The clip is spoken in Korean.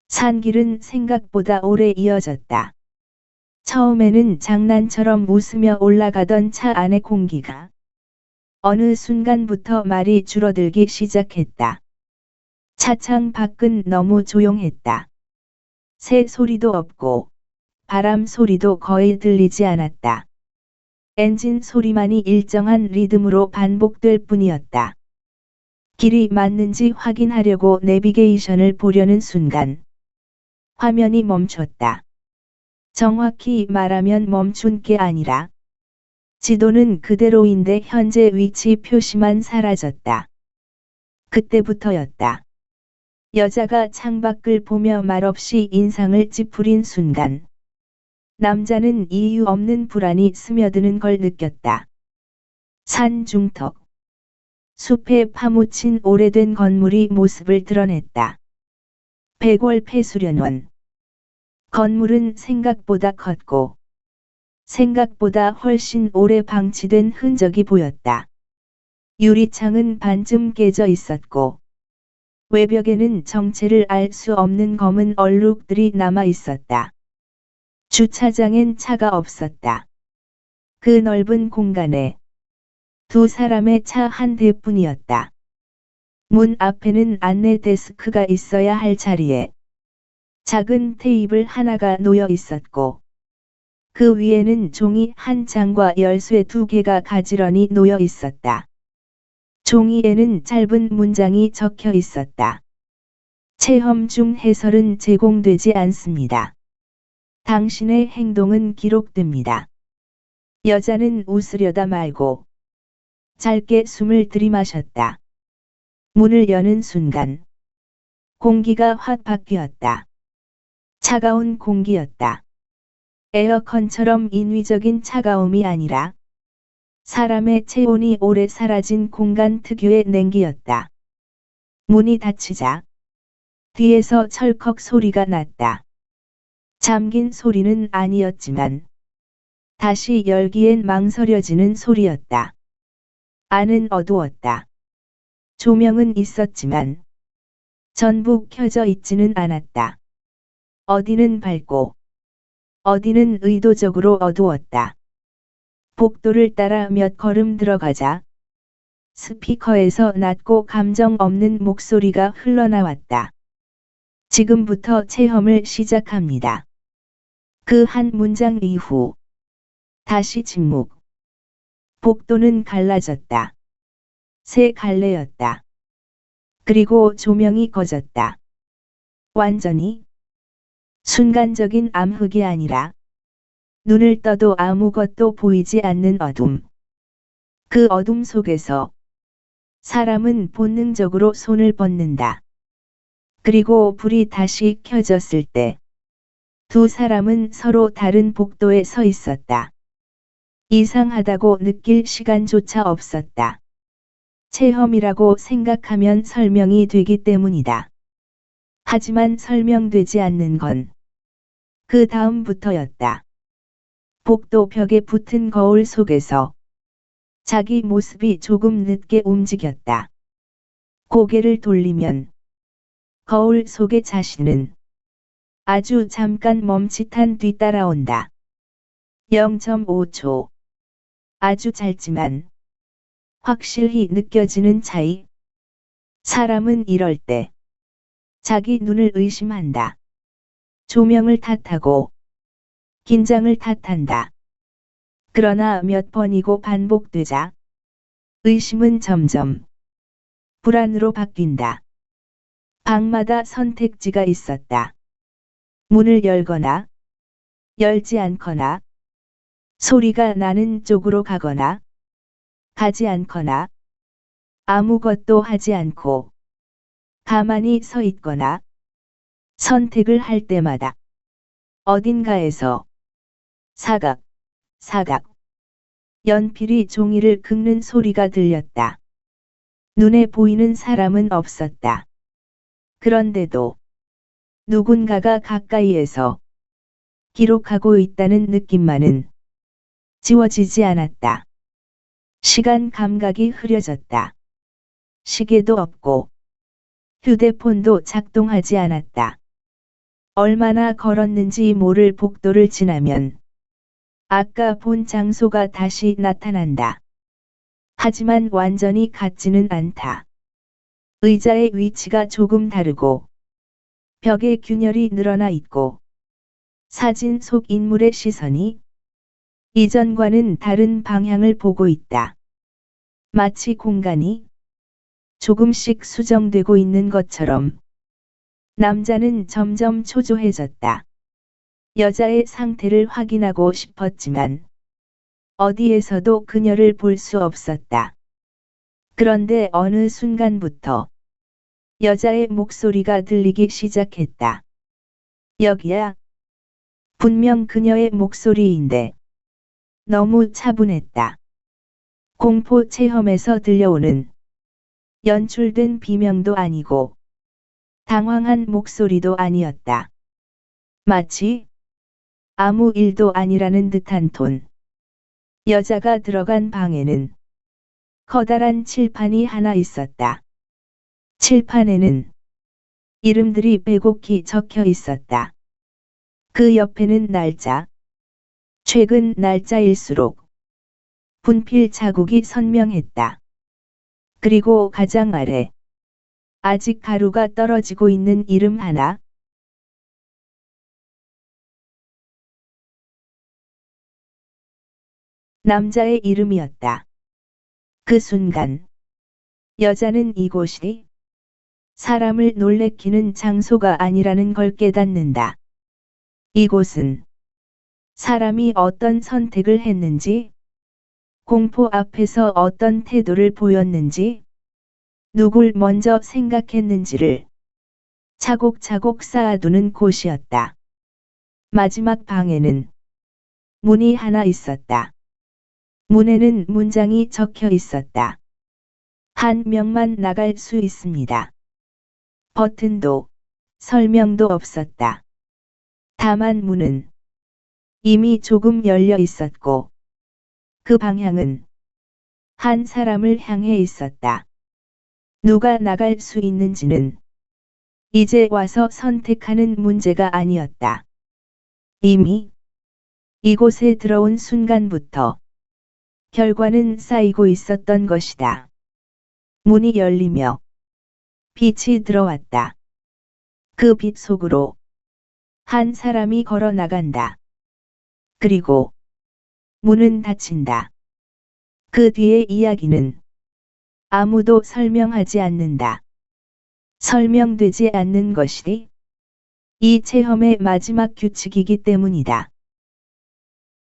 산길은 생각보다 오래 이어졌다. 처음에는 장난처럼 웃으며 올라가던 차 안의 공기가 어느 순간부터 말이 줄어들기 시작했다. 차창 밖은 너무 조용했다. 새 소리도 없고 바람 소리도 거의 들리지 않았다. 엔진 소리만이 일정한 리듬으로 반복될 뿐이었다. 길이 맞는지 확인하려고 내비게이션을 보려는 순간 화면이 멈췄다. 정확히 말하면 멈춘 게 아니라 지도는 그대로인데 현재 위치 표시만 사라졌다. 그때부터였다. 여자가 창밖을 보며 말없이 인상을 찌푸린 순간 남자는 이유 없는 불안이 스며드는 걸 느꼈다. 산 중턱. 숲에 파묻힌 오래된 건물이 모습을 드러냈다. 백월 폐수련원. 건물은 생각보다 컸고 생각보다 훨씬 오래 방치된 흔적이 보였다. 유리창은 반쯤 깨져 있었고 외벽에는 정체를 알 수 없는 검은 얼룩들이 남아 있었다. 주차장엔 차가 없었다. 그 넓은 공간에 두 사람의 차 한 대뿐이었다. 문 앞에는 안내 데스크가 있어야 할 자리에 작은 테이블 하나가 놓여 있었고 그 위에는 종이 한 장과 열쇠 두 개가 가지런히 놓여 있었다. 종이에는 짧은 문장이 적혀 있었다. 체험 중 해설은 제공되지 않습니다. 당신의 행동은 기록됩니다. 여자는 웃으려다 말고 짧게 숨을 들이마셨다. 문을 여는 순간 공기가 확 바뀌었다. 차가운 공기였다. 에어컨처럼 인위적인 차가움이 아니라 사람의 체온이 오래 사라진 공간 특유의 냉기였다. 문이 닫히자 뒤에서 철컥 소리가 났다. 잠긴 소리는 아니었지만 다시 열기엔 망설여지는 소리였다. 안은 어두웠다. 조명은 있었지만 전부 켜져 있지는 않았다. 어디는 밝고 어디는 의도적으로 어두웠다. 복도를 따라 몇 걸음 들어가자 스피커에서 낮고 감정 없는 목소리가 흘러나왔다. 지금부터 체험을 시작합니다. 그 한 문장 이후 다시 침묵. 복도는 갈라졌다. 새 갈래였다. 그리고 조명이 꺼졌다. 완전히 순간적인 암흑이 아니라 눈을 떠도 아무것도 보이지 않는 어둠. 그 어둠 속에서 사람은 본능적으로 손을 뻗는다. 그리고 불이 다시 켜졌을 때 두 사람은 서로 다른 복도에 서 있었다. 이상하다고 느낄 시간조차 없었다. 체험이라고 생각하면 설명이 되기 때문이다. 하지만 설명되지 않는 건 그 다음부터였다. 복도 벽에 붙은 거울 속에서 자기 모습이 조금 늦게 움직였다. 고개를 돌리면 거울 속의 자신은 아주 잠깐 멈칫한 뒤 따라온다. 0.5초. 아주 짧지만 확실히 느껴지는 차이. 사람은 이럴 때 자기 눈을 의심한다. 조명을 탓하고 긴장을 탓한다. 그러나 몇 번이고 반복되자 의심은 점점 불안으로 바뀐다. 방마다 선택지가 있었다. 문을 열거나 열지 않거나 소리가 나는 쪽으로 가거나 가지 않거나 아무것도 하지 않고 가만히 서 있거나 선택을 할 때마다 어딘가에서 사각, 사각, 연필이 종이를 긁는 소리가 들렸다. 눈에 보이는 사람은 없었다. 그런데도 누군가가 가까이에서 기록하고 있다는 느낌만은 지워지지 않았다. 시간 감각이 흐려졌다. 시계도 없고 휴대폰도 작동하지 않았다. 얼마나 걸었는지 모를 복도를 지나면 아까 본 장소가 다시 나타난다. 하지만 완전히 같지는 않다. 의자의 위치가 조금 다르고 벽에 균열이 늘어나 있고 사진 속 인물의 시선이 이전과는 다른 방향을 보고 있다. 마치 공간이 조금씩 수정되고 있는 것처럼. 남자는 점점 초조해졌다. 여자의 상태를 확인하고 싶었지만 어디에서도 그녀를 볼 수 없었다. 그런데 어느 순간부터 여자의 목소리가 들리기 시작했다. 여기야. 분명 그녀의 목소리인데 너무 차분했다. 공포 체험에서 들려오는 연출된 비명도 아니고 당황한 목소리도 아니었다. 마치 아무 일도 아니라는 듯한 톤. 여자가 들어간 방에는 커다란 칠판이 하나 있었다. 칠판에는 이름들이 빼곡히 적혀 있었다. 그 옆에는 날짜. 최근 날짜일수록 분필 자국이 선명했다. 그리고 가장 아래 아직 가루가 떨어지고 있는 이름 하나. 남자의 이름이었다. 그 순간 여자는 이곳이 사람을 놀래키는 장소가 아니라는 걸 깨닫는다. 이곳은 사람이 어떤 선택을 했는지, 공포 앞에서 어떤 태도를 보였는지, 누굴 먼저 생각했는지를 차곡차곡 쌓아두는 곳이었다. 마지막 방에는 문이 하나 있었다. 문에는 문장이 적혀 있었다. 한 명만 나갈 수 있습니다. 버튼도 설명도 없었다. 다만 문은 이미 조금 열려 있었고 그 방향은 한 사람을 향해 있었다. 누가 나갈 수 있는지는 이제 와서 선택하는 문제가 아니었다. 이미 이곳에 들어온 순간부터 결과는 쌓이고 있었던 것이다. 문이 열리며 빛이 들어왔다. 그 빛 속으로 한 사람이 걸어 나간다. 그리고 문은 닫힌다. 그 뒤의 이야기는 아무도 설명하지 않는다. 설명되지 않는 것이 이 체험의 마지막 규칙이기 때문이다.